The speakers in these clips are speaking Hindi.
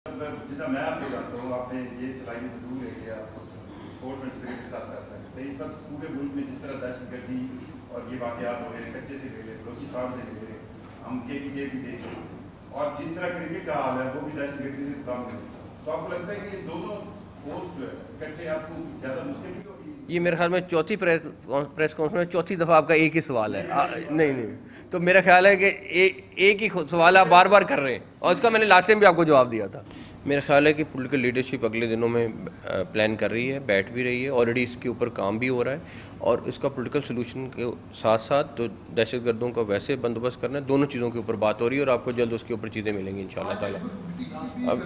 जितना मैं आपको जानता हूँ, आपने ये सिलाई में जरूर लेके आपको स्पोर्ट्समैन स्पिरिट के साथ फैसला करते हैं। इस वक्त पूरे मुल्क में जिस तरह दहशतगर्दी और ये वाकयात हो रहे हैं, कच्चे से ले लें, बलोचिस्तान से ले लें, हम के भी देख लें, और जिस तरह क्रिकेट का हाल है वो भी दहशतगर्दी से काम करें, तो आपको लगता है कि ये दोनों पोस्ट जो है इकट्ठे आपको ज़्यादा मुश्किल नहीं होगी? ये मेरे ख्याल में चौथी प्रेस कॉन्फ्रेंस, चौथी दफ़ा आपका एक ही सवाल है। नहीं, तो मेरा ख्याल है कि एक ही सवाल आप बार बार कर रहे हैं, और उसका मैंने लास्ट टाइम भी आपको जवाब दिया था। मेरा ख्याल है कि पॉलिटिकल लीडरशिप अगले दिनों में प्लान कर रही है, बैठ भी रही है, ऑलरेडी इसके ऊपर काम भी हो रहा है, और इसका पॉलिटिकल सोल्यूशन के साथ साथ तो दहशतगर्दों का वैसे बंदोबस्त करना है, दोनों चीज़ों के ऊपर बात हो रही है, और आपको जल्द उसके ऊपर चीज़ें मिलेंगी इंशाल्लाह ताला। अब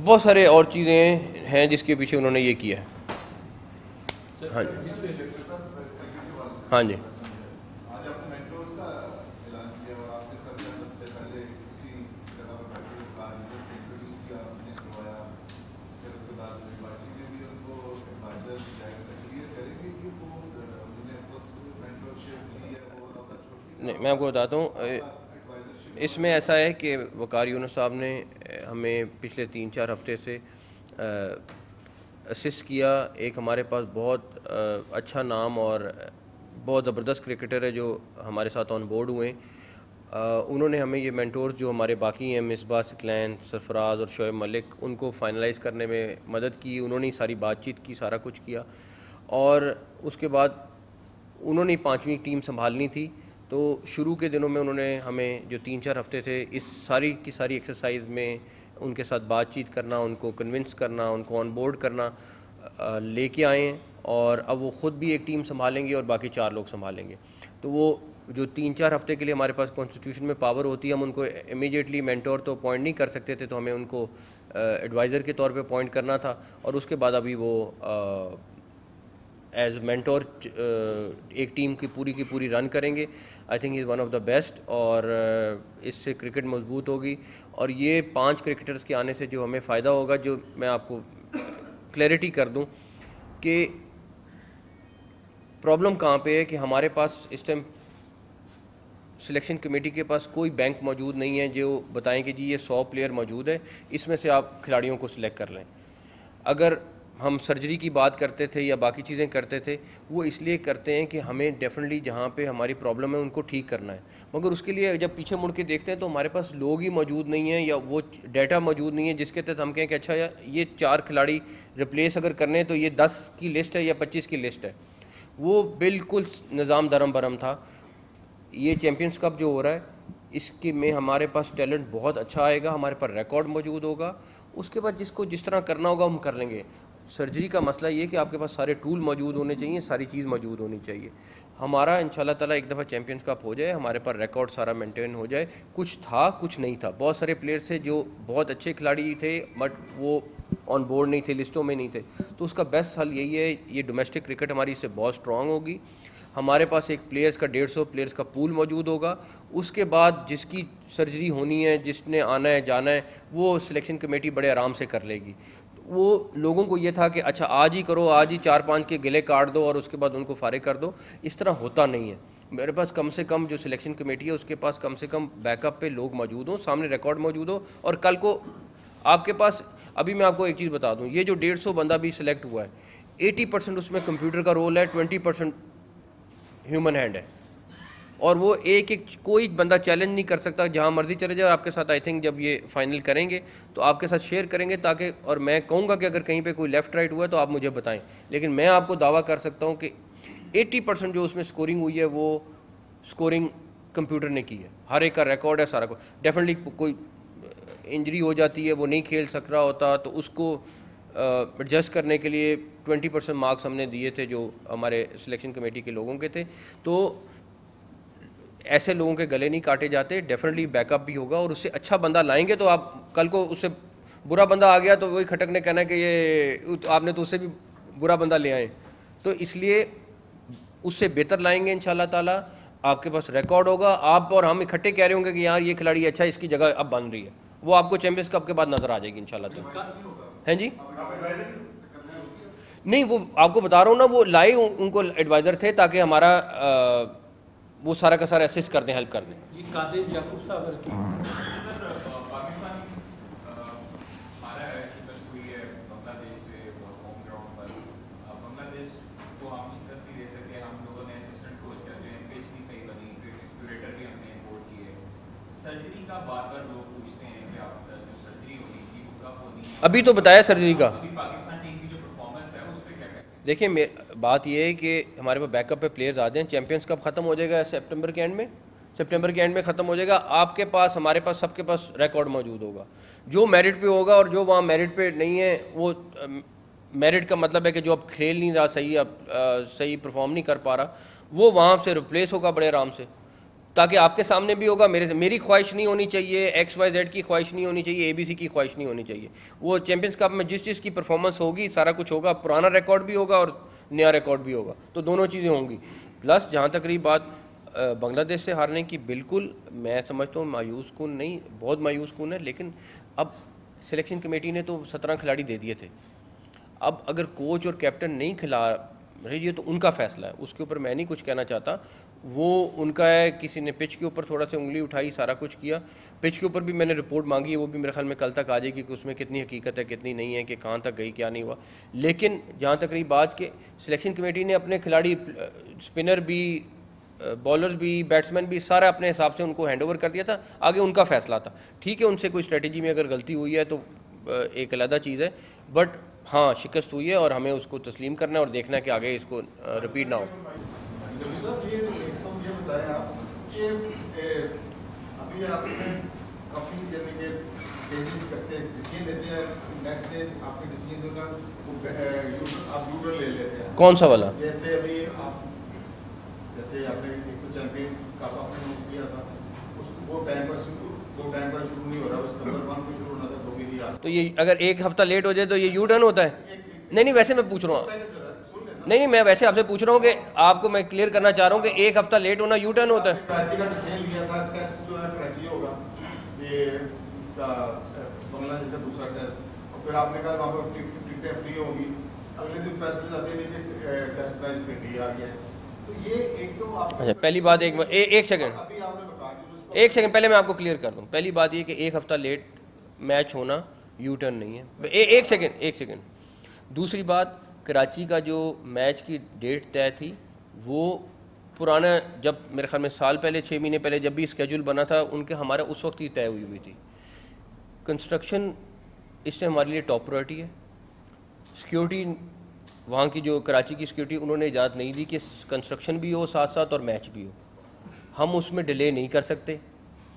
बहुत सारे और चीज़ें हैं जिसके पीछे उन्होंने ये किया है। हाँ जी, हाँ जी। नहीं, मैं आपको बताता हूँ, इसमें ऐसा है कि वकार यूनुस साहब ने हमें पिछले 3-4 हफ्ते से असिस्ट किया। एक हमारे पास बहुत अच्छा नाम और बहुत ज़बरदस्त क्रिकेटर है जो हमारे साथ ऑन बोर्ड हुए। उन्होंने हमें ये मेंटोर्स जो हमारे बाकी हैं, मिसबाह सिकलैन, सरफराज और शोएब मलिक, उनको फाइनलाइज़ करने में मदद की। उन्होंने सारी बातचीत की, सारा कुछ किया, और उसके बाद उन्होंने 5वीं टीम संभालनी थी। तो शुरू के दिनों में उन्होंने हमें जो 3-4 हफ्ते थे, इस सारी की सारी एक्सरसाइज में उनके साथ बातचीत करना, उनको कन्विंस करना, उनको ऑन बोर्ड करना लेके आए हैं, और अब वो ख़ुद भी एक टीम संभालेंगे और बाकी 4 लोग संभालेंगे। तो वो जो 3-4 हफ्ते के लिए हमारे पास कॉन्स्टिट्यूशन में पावर होती है, हम उनको इमीडिएटली मेंटोर तो अपॉइंट नहीं कर सकते थे, तो हमें उनको एडवाइज़र के तौर पे अपॉइंट करना था, और उसके बाद अभी वो एज मेंटोर एक टीम की पूरी रन करेंगे। I think is one of the best, और इससे क्रिकेट मजबूत होगी। और ये 5 क्रिकेटर्स के आने से जो हमें फ़ायदा होगा, जो मैं आपको क्लैरिटी कर दूं कि प्रॉब्लम कहाँ पे है, कि हमारे पास इस टाइम सिलेक्शन कमेटी के पास कोई बैंक मौजूद नहीं है जो बताएं कि जी ये 100 प्लेयर मौजूद है, इसमें से आप खिलाड़ियों को सिलेक्ट कर लें। अगर हम सर्जरी की बात करते थे या बाकी चीज़ें करते थे, वो इसलिए करते हैं कि हमें डेफिनेटली जहाँ पे हमारी प्रॉब्लम है उनको ठीक करना है, मगर उसके लिए जब पीछे मुड़ के देखते हैं तो हमारे पास लोग ही मौजूद नहीं हैं, या वो डाटा मौजूद नहीं है जिसके तहत हम कहें कि अच्छा यार ये 4 खिलाड़ी रिप्लेस अगर करने तो ये 10 की लिस्ट है या 25 की लिस्ट है। वो बिल्कुल निज़ाम धर्म भरम था। ये चैम्पियंस कप जो हो रहा है, इसके में हमारे पास टैलेंट बहुत अच्छा आएगा, हमारे पास रिकॉर्ड मौजूद होगा, उसके बाद जिसको जिस तरह करना होगा हम कर लेंगे। सर्जरी का मसला ये कि आपके पास सारे टूल मौजूद होने चाहिए, सारी चीज़ मौजूद होनी चाहिए। हमारा इंशाल्लाह ताला एक दफ़ा चैम्पियंस कप हो जाए, हमारे पास रिकॉर्ड सारा मेंटेन हो जाए। कुछ था, कुछ नहीं था। बहुत सारे प्लेयर्स थे जो बहुत अच्छे खिलाड़ी थे, बट वो ऑन बोर्ड नहीं थे, लिस्टों में नहीं थे। तो उसका बेस्ट हल यही है, ये डोमेस्टिक क्रिकेट हमारी इससे बहुत स्ट्रॉन्ग होगी। हमारे पास एक प्लेयर्स का 150 प्लेयर्स का पूल मौजूद होगा। उसके बाद जिसकी सर्जरी होनी है, जिसने आना है जाना है, वो सिलेक्शन कमेटी बड़े आराम से कर लेगी। वो लोगों को ये था कि अच्छा आज ही करो, आज ही 4-5 के गिले काट दो और उसके बाद उनको फारिग कर दो। इस तरह होता नहीं है। मेरे पास कम से कम जो सिलेक्शन कमेटी है उसके पास कम से कम बैकअप पे लोग मौजूद हों, सामने रिकॉर्ड मौजूद हो, और कल को आपके पास, अभी मैं आपको एक चीज़ बता दूँ, ये जो 150 बंदा भी सिलेक्ट हुआ है, 80% उसमें कंप्यूटर का रोल है, 20% ह्यूमन हैंड है, और वो एक कोई बंदा चैलेंज नहीं कर सकता, जहाँ मर्जी चले जाए। आपके साथ आई थिंक जब ये फाइनल करेंगे तो आपके साथ शेयर करेंगे, ताकि, और मैं कहूँगा कि अगर कहीं पे कोई लेफ़्ट राइट हुआ है तो आप मुझे बताएं, लेकिन मैं आपको दावा कर सकता हूँ कि 80% जो उसमें स्कोरिंग हुई है वो स्कोरिंग कंप्यूटर ने की है। हर एक का रिकॉर्ड है, सारा कुछ। डेफिनेटली कोई इंजरी हो जाती है, वो नहीं खेल सक रहा होता, तो उसको एडजस्ट करने के लिए 20% मार्क्स हमने दिए थे जो हमारे सिलेक्शन कमेटी के लोगों के थे। तो ऐसे लोगों के गले नहीं काटे जाते, डेफिनेटली बैकअप भी होगा, और उससे अच्छा बंदा लाएंगे तो आप कल को उससे बुरा बंदा आ गया तो वही खटकने कहना है कि ये आपने तो उससे भी बुरा बंदा ले आए। तो इसलिए उससे बेहतर लाएंगे इंशाल्लाह ताला। आपके पास रिकॉर्ड होगा, आप और हम इकट्ठे कह रहे होंगे कि यार ये खिलाड़ी अच्छा है, इसकी जगह अब बन रही है, वो आपको चैंपियंस कप के बाद नज़र आ जाएगी इंशाल्लाह ताला। हैं जी? नहीं, वो आपको बता रहा हूँ ना, वो लाए उनको एडवाइज़र थे ताकि हमारा वो सारा का सारा असिस्ट कर दें, हेल्प कर दें। बार लोग पूछते हैं कि आप जो सर्जरी होनी थी वो कब होनी है? अभी तो बताया सर्जरी का। अभी पाकिस्तान टीम की जो परफॉर्मेंस है उस पर क्या कहते हैं? देखिए बात ये है कि हमारे पास बैकअप पे प्लेयर्स आ जाएं। चैंपियंस कप ख़त्म हो जाएगा सितंबर के एंड में, सितंबर के एंड में ख़त्म हो जाएगा। आपके पास, हमारे पास, सबके पास रिकॉर्ड मौजूद होगा जो मेरिट पे होगा, और जो वहाँ मेरिट पे नहीं है वो मेरिट का मतलब है कि जो अब खेल नहीं रहा सही, अब सही परफॉर्म नहीं कर पा रहा, वो वहाँ से रिप्लेस होगा बड़े आराम से, ताकि आपके सामने भी होगा। मेरी ख्वाहिश नहीं होनी चाहिए, XYZ की ख्वाहिश नहीं होनी चाहिए, ABC की ख्वाहिश नहीं होनी चाहिए। वो चैंपियंस कप में जिस चीज़ की परफॉर्मेंस होगी सारा कुछ होगा, पुराना रिकॉर्ड भी होगा और नया रिकॉर्ड भी होगा, तो दोनों चीज़ें होंगी। प्लस जहाँ तक रही बात बांग्लादेश से हारने की, बिल्कुल मैं समझता हूँ मायूस कुन नहीं, बहुत मायूस कुन है, लेकिन अब सिलेक्शन कमेटी ने तो 17 खिलाड़ी दे दिए थे। अब अगर कोच और कैप्टन नहीं खिला रहे, ये तो उनका फैसला है, उसके ऊपर मैं नहीं कुछ कहना चाहता, वो उनका है। किसी ने पिच के ऊपर थोड़ा सा उंगली उठाई, सारा कुछ किया। पिच के ऊपर भी मैंने रिपोर्ट मांगी है, वो भी मेरे ख्याल में कल तक आ जाएगी कि उसमें कितनी हकीकत है कितनी नहीं है, कि कहाँ तक गई क्या नहीं हुआ। लेकिन जहाँ तक रही बात कि सिलेक्शन कमेटी ने अपने खिलाड़ी, स्पिनर भी, बॉलर्स भी, बैट्समैन भी, सारा अपने हिसाब से उनको हैंड ओवर कर दिया था, आगे उनका फैसला था। ठीक है, उनसे कोई स्ट्रेटजी में अगर गलती हुई है तो एक अलग चीज़ है, बट हाँ शिकस्त हुई है और हमें उसको तस्लीम करना है और देखना है कि आगे इसको रिपीट ना हो। ये बताएं आप कि अभी आपने काफ़ी यानी कि चेंजेस करते हैं, डिसीजन लेते हैं, नेक्स्ट डे आपके डिसीजन आप यूटर ले लेते हैं। कौन सा वाला? जैसे अभी आप, जैसे आपने एक तो चैंपियन कप आपने नोट किया था, उसको वो टाइम पर शुरू नहीं हो रहा, सितंबर 1 को शुरू होना था, वो भी दिया। तो ये अगर एक हफ्ता लेट हो जाए तो ये यू टर्न होता है? नहीं, वैसे मैं पूछ रहा हूँ, नहीं, मैं वैसे आपसे पूछ रहा हूँ कि आपको मैं क्लियर करना चाह रहा हूँ कि एक हफ्ता लेट होना यू टर्न होता है? कराची का डिसीजन लिया था, टेस्ट जो है कराची होगा, ये इसका बांग्लादेश का दूसरा टेस्ट, और फिर आपने कहा वहाँ पर टिकटें फ्री होगी, अगले दिन प्रेस आते नहीं कि टेस्ट मैच फिर आ गया। तो ये एक तो आप, अच्छा, पहली बात एक सेकंड, अभी आपने बता एक सेकंड पहले मैं आपको क्लियर कर दूँ। पहली बात ये कि एक हफ्ता लेट मैच होना यू टर्न नहीं है। एक सेकंड। दूसरी बात, कराची का जो मैच की डेट तय थी वो पुराना, जब मेरे ख्याल में साल पहले, 6 महीने पहले जब भी स्केड्यूल बना था उनके, हमारा उस वक्त ही तय हुई थी। कंस्ट्रक्शन इससे हमारे लिए टॉप प्रायोरिटी है। सिक्योरिटी, वहाँ की जो कराची की सिक्योरिटी, उन्होंने इजाज़त नहीं दी कि कंस्ट्रक्शन भी हो साथ साथ और मैच भी हो। हम उसमें डिले नहीं कर सकते,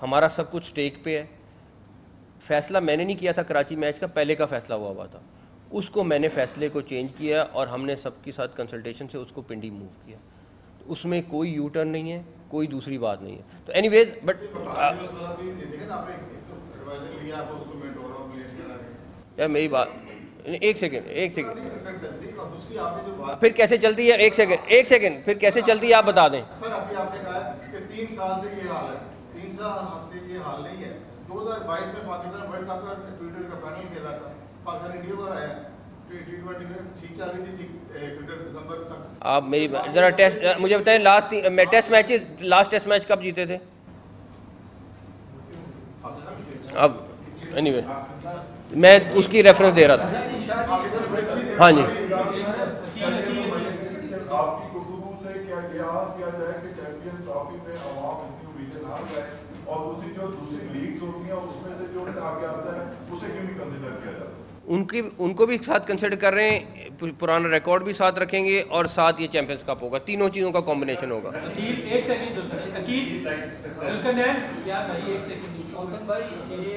हमारा सब कुछ स्टेक पे है। फ़ैसला मैंने नहीं किया था कराची मैच का, पहले का फ़ैसला हुआ था, उसको मैंने फ़ैसले को चेंज किया और हमने सबके साथ कंसल्टेशन से उसको पिंडी मूव किया। तो उसमें कोई यू टर्न नहीं है, कोई दूसरी बात नहीं है। तो एनीवेज, बट यार मेरी बात, एक सेकेंड, फिर कैसे चलती है? एक सेकेंड, फिर कैसे चलती है आप बता दें। सर अभी आपने कहा कि 3 साल से ये हाल है, 3 साल से ये हाल नहीं है। 2022 में पाकिस्तान वर्ल्ड कप का T20 का फाइनल खेला था, पाकिस्तान इंडिया को हराया, T20 में ठीक चल रही थी, क्रिकेट दिसंबर तक। आप मेरी जरा टेस्ट मुझे बताएं, लास्ट टेस्ट मैच कब जीते थे? अब एनीवे मैं उसकी रेफरेंस दे रहा था। हाँ जी, आपकी गुफ्तगू से क्या लिहाज किया जाए कि चैंपियंस ट्रॉफी में अवाम इतनी उम्मीदें ना लगाए, और दूसरी लीग्स होती हैं उसमें से जो आगे आता है उसे क्यों नहीं कंसिडर किया जाता? उनको भी साथ कंसिडर कर रहे हैं, पुराना रिकॉर्ड भी साथ रखेंगे और साथ ये चैंपियंस कप होगा, तीनों चीज़ों का कॉम्बिनेशन होगा। ये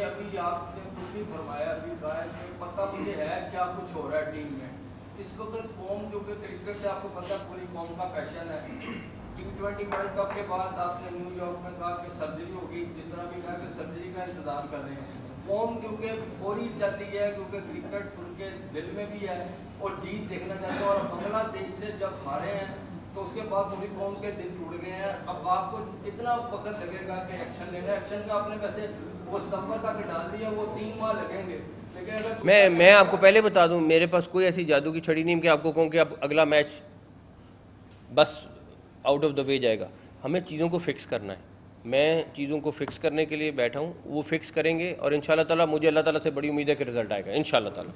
अभी आपने कुछ भी फरमाया, अभी कहा कि पता मुझे है क्या कुछ हो रहा है टीम में इस वक्त। कौम जो कि क्रिकेट से आपको पता पूरी कौम का पैशन है। T20 वर्ल्ड कप के बाद आपने न्यूयॉर्क में कहा कि सर्जरी होगी, जिस तरह भी कहा कि सर्जरी का इंतजार कर रहे हैं। कौम क्योंकि फौरी चाहती है, क्योंकि क्रिकेट उनके दिल में भी है और जीत देखना चाहते हैं। और बांग्लादेश से जब हारे हैं तो उसके बाद पूरी कौम के दिल टूट गए हैं। अब आपको कितना वक्त लगेगा कि एक्शन लेना? एक्शन का आपने वैसे वो सितंबर तक डाल दिया, वो 3 माह लगेंगे। लेकिन अगर मैं आपको पहले बता दूं, मेरे पास कोई ऐसी जादू की छड़ी नहीं कि आपको कहूँ कि अब अगला मैच बस आउट ऑफ द वे जाएगा। हमें चीज़ों को फिक्स करना है। मैं चीज़ों को फिक्स करने के लिए बैठा हूँ, वो फिक्स करेंगे और इंशाल्लाह ताला मुझे अल्लाह ताला से बड़ी उम्मीद है कि रिजल्ट आएगा इंशाल्लाह ताला।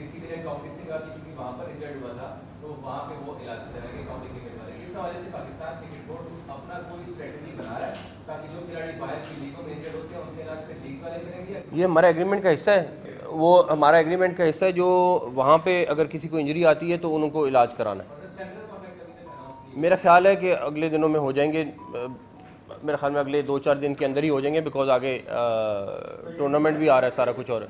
बेसिकली काउंटी से कहा कि क्योंकि वहाँ पर इंजर्ड हुआ था तो वहाँ पे वो इलाज कराएंगे काउंटी क्रिकेट वाले। इस हवाले से पाकिस्तान क्रिकेट बोर्ड अपना कोई स्ट्रेटजी बना रहा है ताकि जो खिलाड़ी बाहर की लीगों में इंजर्ड होते हैं उनके इलाज फिर लीग वाले करेंगे? ये हमारा एग्रीमेंट का हिस्सा है, वो हमारा एग्रीमेंट का हिस्सा है जो वहाँ पे अगर किसी को इंजरी आती है तो उनको इलाज कराना है। मेरा ख्याल है कि अगले दिनों में हो जाएंगे, मेरे ख्याल में अगले 2-4 दिन के अंदर ही हो जाएंगे, बिकॉज आगे टूर्नामेंट भी आ रहा है, सारा कुछ और है।